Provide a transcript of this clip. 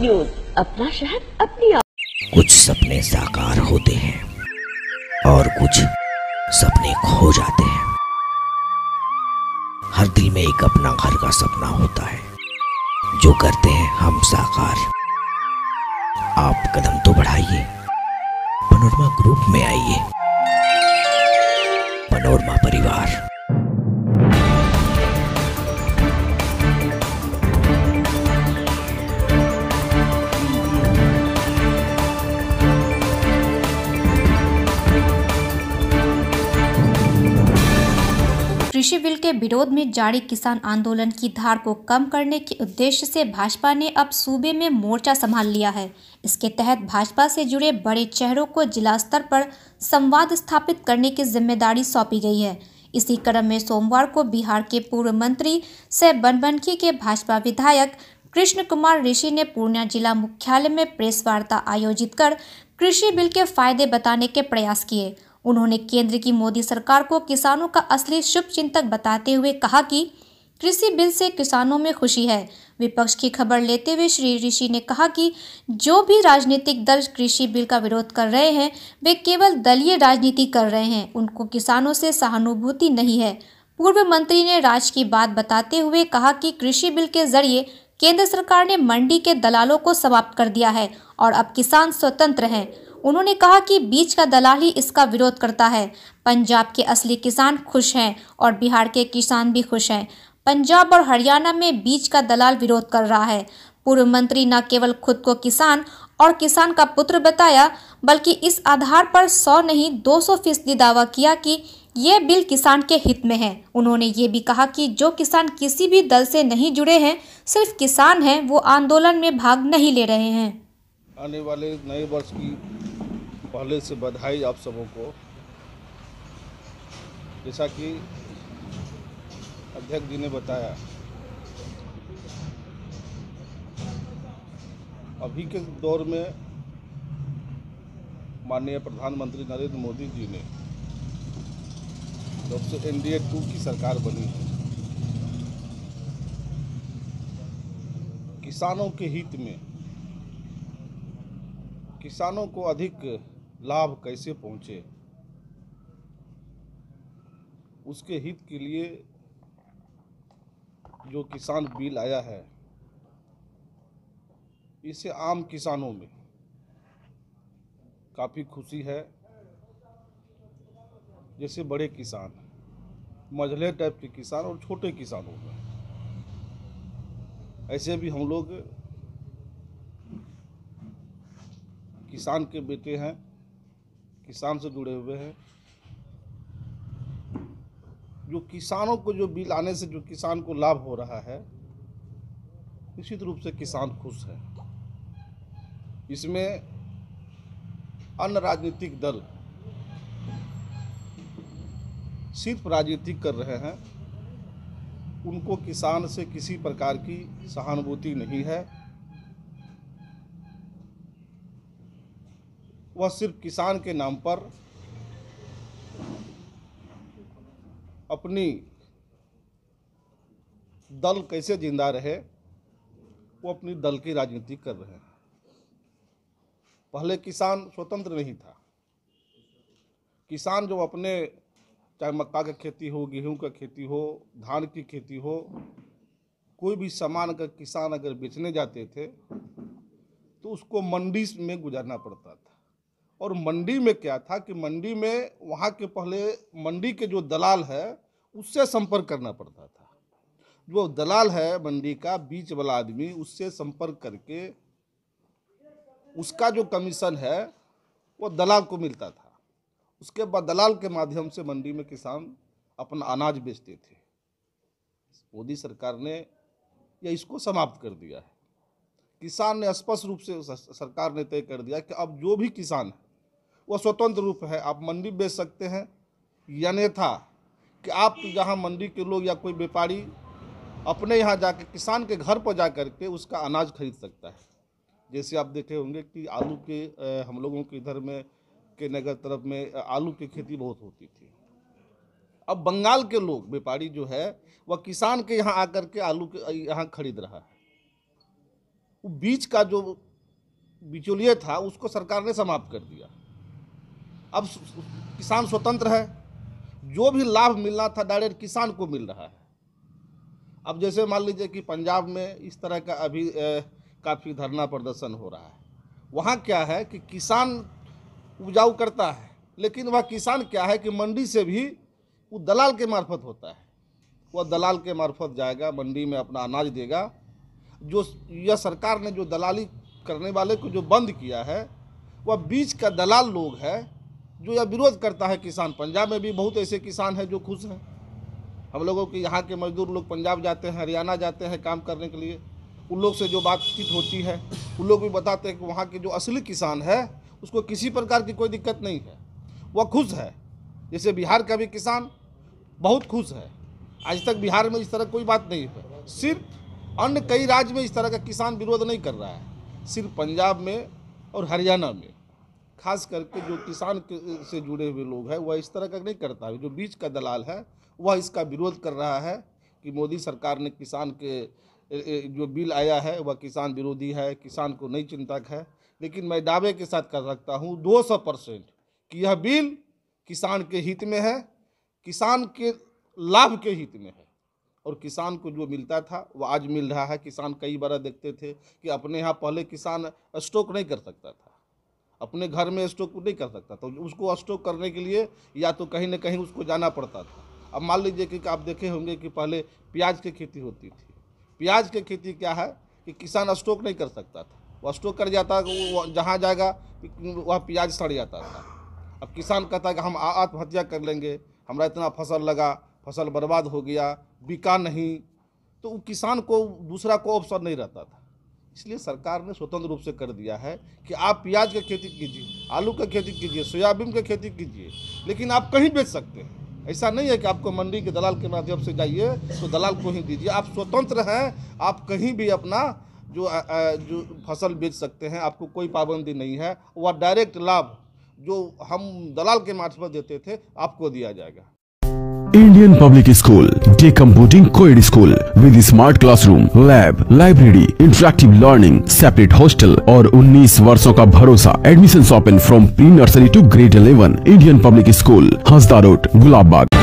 News, अपना शहर अपनी आवाज़। कुछ सपने साकार होते हैं और कुछ सपने खो जाते हैं। हर दिल में एक अपना घर का सपना होता है जो करते हैं हम साकार। आप कदम तो बढ़ाइए, पनोरमा ग्रुप में आइए। पनोरमा परिवार। कृषि बिल के विरोध में जारी किसान आंदोलन की धार को कम करने के उद्देश्य से भाजपा ने अब सूबे में मोर्चा संभाल लिया है। इसके तहत भाजपा से जुड़े बड़े चेहरों को जिला स्तर पर संवाद स्थापित करने की जिम्मेदारी सौंपी गई है। इसी क्रम में सोमवार को बिहार के पूर्व मंत्री सह बनबनखी के भाजपा विधायक कृष्ण कुमार ऋषि ने पूर्णिया जिला मुख्यालय में प्रेस वार्ता आयोजित कर कृषि बिल के फायदे बताने के प्रयास किए। उन्होंने केंद्र की मोदी सरकार को किसानों का असली शुभचिंतक बताते हुए कहा कि कृषि बिल से किसानों में खुशी है। विपक्ष की खबर लेते हुए श्री ऋषि ने कहा कि जो भी राजनीतिक दल कृषि बिल का विरोध कर रहे हैं वे केवल दलीय राजनीति कर रहे हैं, उनको किसानों से सहानुभूति नहीं है। पूर्व मंत्री ने राज्य की बात बताते हुए कहा कि कृषि बिल के जरिए केंद्र सरकार ने मंडी के दलालों को समाप्त कर दिया है और अब किसान स्वतंत्र हैं। उन्होंने कहा कि बीच का दलाल ही इसका विरोध करता है। पंजाब के असली किसान खुश हैं और बिहार के किसान भी खुश हैं। पंजाब और हरियाणा में बीच का दलाल विरोध कर रहा है। पूर्व मंत्री न केवल खुद को किसान और किसान का पुत्र बताया, बल्कि इस आधार पर 100 नहीं 200% दावा किया कि ये बिल किसान के हित में है। उन्होंने ये भी कहा कि जो किसान किसी भी दल से नहीं जुड़े हैं, सिर्फ किसान हैं, वो आंदोलन में भाग नहीं ले रहे हैं। आने वाले नए वर्ष की पहले से बधाई आप सबों को। जैसा कि अध्यक्ष जी ने बताया, अभी के दौर में माननीय प्रधानमंत्री नरेंद्र मोदी जी ने जब से NDA 2 की सरकार बनी है, किसानों के हित में किसानों को अधिक लाभ कैसे पहुंचे, उसके हित के लिए जो किसान बिल आया है, इससे आम किसानों में काफ़ी खुशी है। जैसे बड़े किसान, मझले टाइप के किसान और छोटे किसानों में, ऐसे भी हम लोग किसान के बेटे हैं, किसान से जुड़े हुए हैं। जो किसानों को जो बिल आने से जो किसान को लाभ हो रहा है, निश्चित रूप से किसान खुश है। इसमें अन्य राजनीतिक दल सिर्फ राजनीति कर रहे हैं, उनको किसान से किसी प्रकार की सहानुभूति नहीं है। वह सिर्फ किसान के नाम पर अपनी दल कैसे जिंदा रहे, वो अपनी दल की राजनीति कर रहे हैं। पहले किसान स्वतंत्र नहीं था। किसान जो अपने, चाहे मक्का की खेती हो, गेहूं का खेती हो, धान की खेती हो, कोई भी सामान का किसान अगर बेचने जाते थे तो उसको मंडी में गुजारना पड़ता था। और मंडी में क्या था कि मंडी में वहाँ के पहले मंडी के जो दलाल है उससे संपर्क करना पड़ता था। जो दलाल है मंडी का, बीच वाला आदमी, उससे संपर्क करके उसका जो कमीशन है वो दलाल को मिलता था। उसके बाद दलाल के माध्यम से मंडी में किसान अपना अनाज बेचते थे। मोदी सरकार ने यह इसको समाप्त कर दिया है। किसान ने स्पष्ट रूप से सरकार ने तय कर दिया कि अब जो भी किसान है वह स्वतंत्र रूप है, आप मंडी बेच सकते हैं, यानी था कि आप यहाँ मंडी के लोग या कोई व्यापारी अपने यहाँ जाकर किसान के घर पर जा कर के उसका अनाज खरीद सकता है। जैसे आप देखे होंगे कि आलू के हम लोगों के इधर में के नगर तरफ में आलू की खेती बहुत होती थी। अब बंगाल के लोग व्यापारी जो है वह किसान के यहाँ आकर के आलू के यहाँ खरीद रहा है। वो बीच का जो बिचौलिया था उसको सरकार ने समाप्त कर दिया। अब किसान स्वतंत्र है, जो भी लाभ मिलना था डायरेक्ट किसान को मिल रहा है। अब जैसे मान लीजिए कि पंजाब में इस तरह का अभी काफ़ी धरना प्रदर्शन हो रहा है। वहाँ क्या है कि किसान उपजाऊ करता है, लेकिन वह किसान क्या है कि मंडी से भी वो दलाल के मार्फत होता है। वह दलाल के मार्फत जाएगा, मंडी में अपना अनाज देगा। जो यह सरकार ने जो दलाली करने वाले को जो बंद किया है, वह बीच का दलाल लोग है जो यह विरोध करता है किसान। पंजाब में भी बहुत ऐसे किसान हैं जो खुश हैं। हम लोगों के यहाँ के मजदूर लोग पंजाब जाते हैं, हरियाणा जाते हैं काम करने के लिए, उन लोग से जो बातचीत होती है उन लोग भी बताते हैं कि वहाँ के जो असली किसान है उसको किसी प्रकार की कोई दिक्कत नहीं है, वह खुश है। जैसे बिहार का भी किसान बहुत खुश है। आज तक बिहार में इस तरह कोई बात नहीं है। सिर्फ अन्य कई राज्य में इस तरह का किसान विरोध नहीं कर रहा है, सिर्फ पंजाब में और हरियाणा में खास करके जो किसान से जुड़े हुए लोग हैं वह इस तरह का नहीं करता है। जो बीच का दलाल है वह इसका विरोध कर रहा है कि मोदी सरकार ने किसान के जो बिल आया है वह किसान विरोधी है, किसान को नहीं चिंतक है। लेकिन मैं दावे के साथ कर सकता हूँ 200% कि यह बिल किसान के हित में है, किसान के लाभ के हित में है, और किसान को जो मिलता था वो आज मिल रहा है। किसान कई बार देखते थे कि अपने यहाँ पहले किसान स्टॉक नहीं कर सकता था, अपने घर में स्टॉक नहीं कर सकता था, उसको स्टॉक करने के लिए या तो कहीं ना कहीं उसको जाना पड़ता था। अब मान लीजिए कि आप देखे होंगे कि पहले प्याज की खेती होती थी। प्याज की खेती क्या है कि किसान स्टॉक नहीं कर सकता था, वह स्टॉक कर जाता, वो जहाँ जाएगा वह प्याज सड़ जाता था। अब किसान कहता है कि हम आत्महत्या कर लेंगे, हमारा इतना फसल लगा, फसल बर्बाद हो गया, बिका नहीं, तो किसान को दूसरा कोई ऑप्शन नहीं रहता था। इसलिए सरकार ने स्वतंत्र रूप से कर दिया है कि आप प्याज की खेती कीजिए, आलू की खेती कीजिए, सोयाबीन की खेती कीजिए, लेकिन आप कहीं बेच सकते हैं। ऐसा नहीं है कि आपको मंडी के दलाल के माध्यम से जाइए तो दलाल को ही दीजिए। आप स्वतंत्र हैं, आप कहीं भी अपना जो फसल बेच सकते हैं, आपको कोई पाबंदी नहीं है। वह डायरेक्ट लाभ जो हम दलाल के मार्फत देते थे आपको दिया जाएगा। Indian public school, day computing coed school with smart classroom, lab, library, interactive learning, separate hostel और 19 वर्षों का भरोसा। Admission open from pre nursery to grade 11। Indian public school, Hansda road, Gulabbagh.